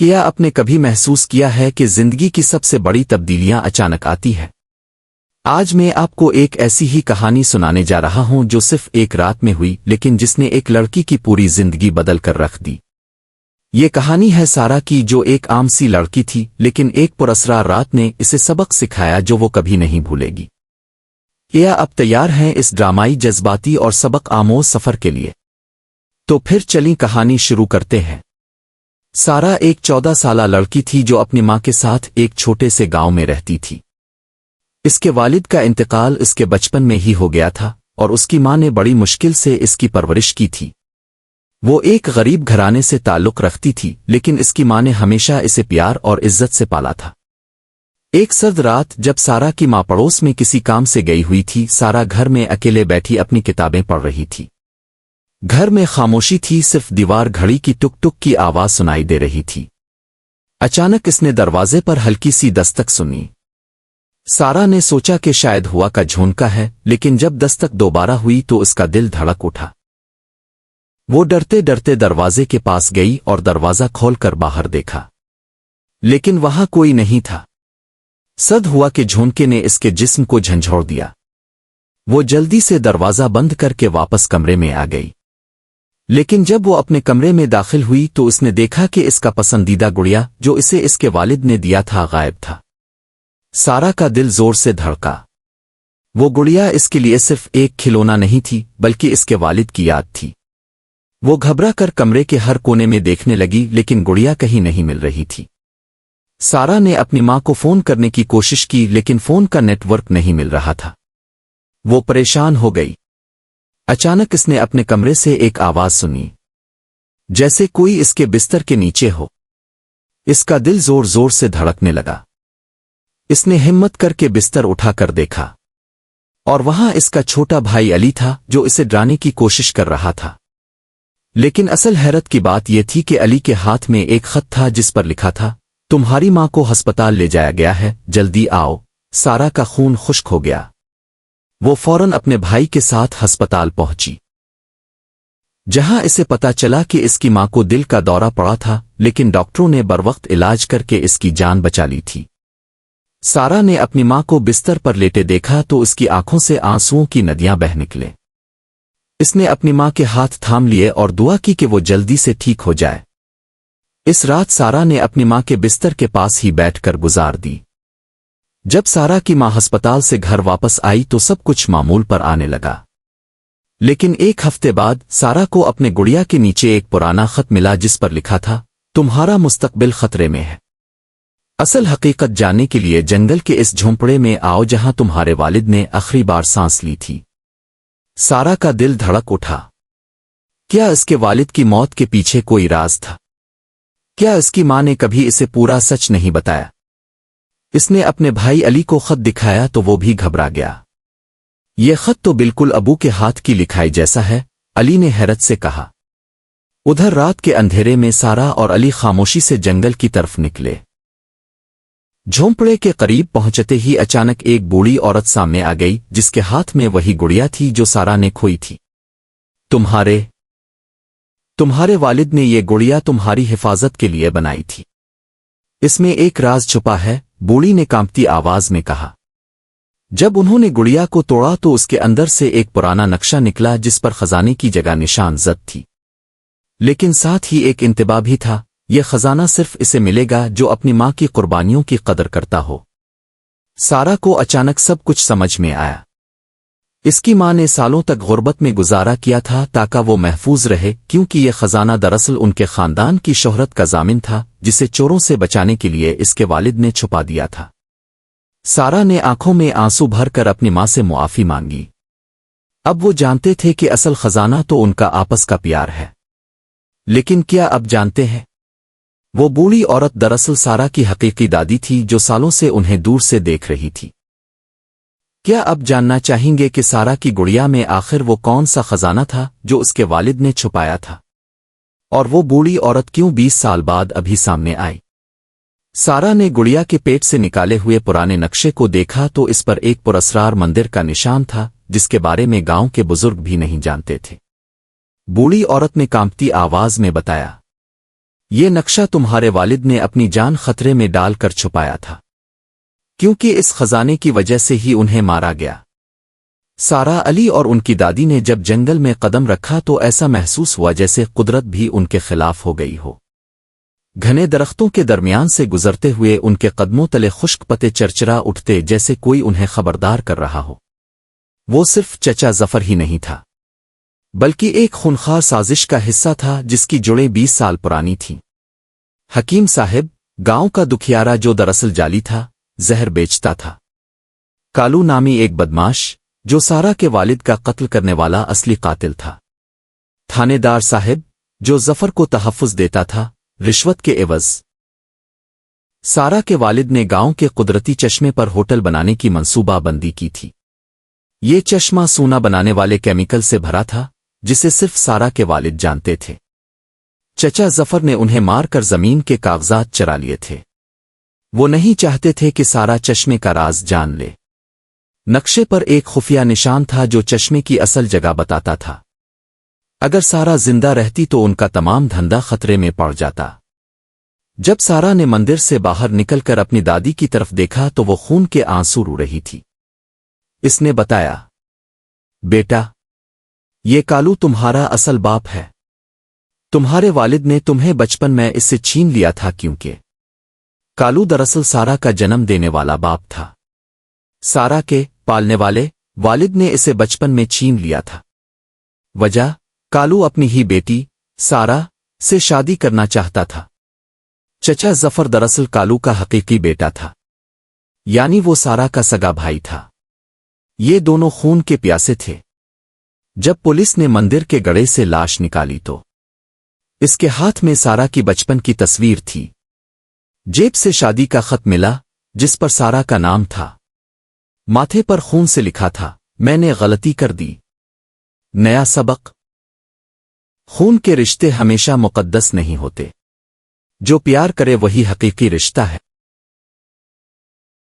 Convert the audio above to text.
کیا آپ نے کبھی محسوس کیا ہے کہ زندگی کی سب سے بڑی تبدیلیاں اچانک آتی ہیں؟ آج میں آپ کو ایک ایسی ہی کہانی سنانے جا رہا ہوں جو صرف ایک رات میں ہوئی لیکن جس نے ایک لڑکی کی پوری زندگی بدل کر رکھ دی۔ یہ کہانی ہے سارا کی، جو ایک عام سی لڑکی تھی لیکن ایک پراسرار رات نے اسے سبق سکھایا جو وہ کبھی نہیں بھولے گی۔ کیا آپ تیار ہیں اس ڈرامائی، جذباتی اور سبق آموز سفر کے لیے؟ تو پھر چلیں کہانی شروع کرتے ہیں۔ سارا ایک 14 سالہ لڑکی تھی جو اپنی ماں کے ساتھ ایک چھوٹے سے گاؤں میں رہتی تھی۔ اس کے والد کا انتقال اس کے بچپن میں ہی ہو گیا تھا اور اس کی ماں نے بڑی مشکل سے اس کی پرورش کی تھی۔ وہ ایک غریب گھرانے سے تعلق رکھتی تھی لیکن اس کی ماں نے ہمیشہ اسے پیار اور عزت سے پالا تھا۔ ایک سرد رات جب سارا کی ماں پڑوس میں کسی کام سے گئی ہوئی تھی، سارا گھر میں اکیلے بیٹھی اپنی کتابیں پڑھ رہی تھی۔ گھر میں خاموشی تھی، صرف دیوار گھڑی کی ٹک ٹک کی آواز سنائی دے رہی تھی۔ اچانک اس نے دروازے پر ہلکی سی دستک سنی۔ سارا نے سوچا کہ شاید ہوا کا جھونکا ہے، لیکن جب دستک دوبارہ ہوئی تو اس کا دل دھڑک اٹھا۔ وہ ڈرتے ڈرتے دروازے کے پاس گئی اور دروازہ کھول کر باہر دیکھا، لیکن وہاں کوئی نہیں تھا۔ سرد ہوا کے جھونکے نے اس کے جسم کو جھنجھوڑ دیا۔ وہ جلدی سے دروازہ بند کر کے واپس کمرے میں آ گئی، لیکن جب وہ اپنے کمرے میں داخل ہوئی تو اس نے دیکھا کہ اس کا پسندیدہ گڑیا جو اسے اس کے والد نے دیا تھا غائب تھا۔ سارا کا دل زور سے دھڑکا۔ وہ گڑیا اس کے لیے صرف ایک کھلونا نہیں تھی بلکہ اس کے والد کی یاد تھی۔ وہ گھبرا کر کمرے کے ہر کونے میں دیکھنے لگی لیکن گڑیا کہیں نہیں مل رہی تھی۔ سارا نے اپنی ماں کو فون کرنے کی کوشش کی لیکن فون کا نیٹ ورک نہیں مل رہا تھا۔ وہ پریشان ہو گئی۔ اچانک اس نے اپنے کمرے سے ایک آواز سنی، جیسے کوئی اس کے بستر کے نیچے ہو۔ اس کا دل زور زور سے دھڑکنے لگا۔ اس نے ہمت کر کے بستر اٹھا کر دیکھا اور وہاں اس کا چھوٹا بھائی علی تھا جو اسے ڈرانے کی کوشش کر رہا تھا۔ لیکن اصل حیرت کی بات یہ تھی کہ علی کے ہاتھ میں ایک خط تھا جس پر لکھا تھا، تمہاری ماں کو ہسپتال لے جایا گیا ہے، جلدی آؤ۔ سارا کا خون خشک ہو گیا۔ وہ فوراً اپنے بھائی کے ساتھ ہسپتال پہنچی، جہاں اسے پتا چلا کہ اس کی ماں کو دل کا دورہ پڑا تھا، لیکن ڈاکٹروں نے بروقت علاج کر کے اس کی جان بچا لی تھی۔ سارا نے اپنی ماں کو بستر پر لیٹے دیکھا تو اس کی آنکھوں سے آنسوؤں کی ندیاں بہہ نکلے۔ اس نے اپنی ماں کے ہاتھ تھام لیے اور دعا کی کہ وہ جلدی سے ٹھیک ہو جائے۔ اس رات سارا نے اپنی ماں کے بستر کے پاس ہی بیٹھ کر گزار دی۔ جب سارا کی ماں ہسپتال سے گھر واپس آئی تو سب کچھ معمول پر آنے لگا، لیکن ایک ہفتے بعد سارا کو اپنے گڑیا کے نیچے ایک پرانا خط ملا جس پر لکھا تھا، تمہارا مستقبل خطرے میں ہے۔ اصل حقیقت جاننے کے لیے جنگل کے اس جھونپڑے میں آؤ جہاں تمہارے والد نے آخری بار سانس لی تھی۔ سارا کا دل دھڑک اٹھا۔ کیا اس کے والد کی موت کے پیچھے کوئی راز تھا؟ کیا اس کی ماں نے کبھی اسے پورا سچ نہیں بتایا؟ اس نے اپنے بھائی علی کو خط دکھایا تو وہ بھی گھبرا گیا۔ یہ خط تو بالکل ابو کے ہاتھ کی لکھائی جیسا ہے، علی نے حیرت سے کہا۔ ادھر رات کے اندھیرے میں سارا اور علی خاموشی سے جنگل کی طرف نکلے۔ جھونپڑے کے قریب پہنچتے ہی اچانک ایک بوڑھی عورت سامنے آ گئی جس کے ہاتھ میں وہی گڑیا تھی جو سارا نے کھوئی تھی۔ تمہارے والد نے یہ گڑیا تمہاری حفاظت کے لیے بنائی تھی۔ اس میں ایک راز چھپا ہے، بوڑھی نے کانپتی آواز میں کہا۔ جب انہوں نے گڑیا کو توڑا تو اس کے اندر سے ایک پرانا نقشہ نکلا جس پر خزانے کی جگہ نشان زد تھی، لیکن ساتھ ہی ایک انتباہ بھی تھا، یہ خزانہ صرف اسے ملے گا جو اپنی ماں کی قربانیوں کی قدر کرتا ہو۔ سارا کو اچانک سب کچھ سمجھ میں آیا۔ اس کی ماں نے سالوں تک غربت میں گزارا کیا تھا تاکہ وہ محفوظ رہے، کیونکہ یہ خزانہ دراصل ان کے خاندان کی شہرت کا ضامن تھا جسے چوروں سے بچانے کے لیے اس کے والد نے چھپا دیا تھا۔ سارا نے آنکھوں میں آنسو بھر کر اپنی ماں سے معافی مانگی۔ اب وہ جانتے تھے کہ اصل خزانہ تو ان کا آپس کا پیار ہے، لیکن کیا اب جانتے ہیں؟ وہ بوڑھی عورت دراصل سارا کی حقیقی دادی تھی جو سالوں سے انہیں دور سے دیکھ رہی تھی۔ کیا اب جاننا چاہیں گے کہ سارا کی گڑیا میں آخر وہ کون سا خزانہ تھا جو اس کے والد نے چھپایا تھا؟ اور وہ بوڑھی عورت کیوں 20 سال بعد ابھی سامنے آئی؟ سارا نے گڑیا کے پیٹ سے نکالے ہوئے پرانے نقشے کو دیکھا تو اس پر ایک پراسرار مندر کا نشان تھا جس کے بارے میں گاؤں کے بزرگ بھی نہیں جانتے تھے۔ بوڑھی عورت نے کانپتی آواز میں بتایا، یہ نقشہ تمہارے والد نے اپنی جان خطرے میں ڈال کر چھپایا تھا، کیونکہ اس خزانے کی وجہ سے ہی انہیں مارا گیا۔ سارا علی اور ان کی دادی نے جب جنگل میں قدم رکھا تو ایسا محسوس ہوا جیسے قدرت بھی ان کے خلاف ہو گئی ہو۔ گھنے درختوں کے درمیان سے گزرتے ہوئے ان کے قدموں تلے خشک پتے چرچرا اٹھتے جیسے کوئی انہیں خبردار کر رہا ہو۔ وہ صرف چچا ظفر ہی نہیں تھا، بلکہ ایک خونخوار سازش کا حصہ تھا جس کی جڑیں 20 سال پرانی تھیں۔ حکیم صاحب، گاؤں کا دکھیارا جو دراصل جعلی تھا، زہر بیچتا تھا۔ کالو نامی ایک بدماش جو سارا کے والد کا قتل کرنے والا اصلی قاتل تھا۔ تھانے دار صاحب جو ظفر کو تحفظ دیتا تھا رشوت کے عوض۔ سارا کے والد نے گاؤں کے قدرتی چشمے پر ہوٹل بنانے کی منصوبہ بندی کی تھی۔ یہ چشمہ سونا بنانے والے کیمیکل سے بھرا تھا جسے صرف سارا کے والد جانتے تھے۔ چچا ظفر نے انہیں مار کر زمین کے کاغذات چرا لیے تھے۔ وہ نہیں چاہتے تھے کہ سارا چشمے کا راز جان لے۔ نقشے پر ایک خفیہ نشان تھا جو چشمے کی اصل جگہ بتاتا تھا۔ اگر سارا زندہ رہتی تو ان کا تمام دھندا خطرے میں پڑ جاتا۔ جب سارا نے مندر سے باہر نکل کر اپنی دادی کی طرف دیکھا تو وہ خون کے آنسو رو رہی تھی۔ اس نے بتایا، بیٹا، یہ کالو تمہارا اصل باپ ہے۔ تمہارے والد نے تمہیں بچپن میں اس سے چھین لیا تھا کیونکہ کالو دراصل سارا کا جنم دینے والا باپ تھا۔ سارا کے پالنے والے والد نے اسے بچپن میں چھین لیا تھا۔ وجہ، کالو اپنی ہی بیٹی سارا سے شادی کرنا چاہتا تھا۔ چچا ظفر دراصل کالو کا حقیقی بیٹا تھا، یعنی وہ سارا کا سگا بھائی تھا۔ یہ دونوں خون کے پیاسے تھے۔ جب پولیس نے مندر کے گڑھے سے لاش نکالی تو اس کے ہاتھ میں سارا کی بچپن کی تصویر تھی۔ جیب سے شادی کا خط ملا جس پر سارا کا نام تھا۔ ماتھے پر خون سے لکھا تھا، میں نے غلطی کر دی۔ نیا سبق، خون کے رشتے ہمیشہ مقدس نہیں ہوتے۔ جو پیار کرے وہی حقیقی رشتہ ہے۔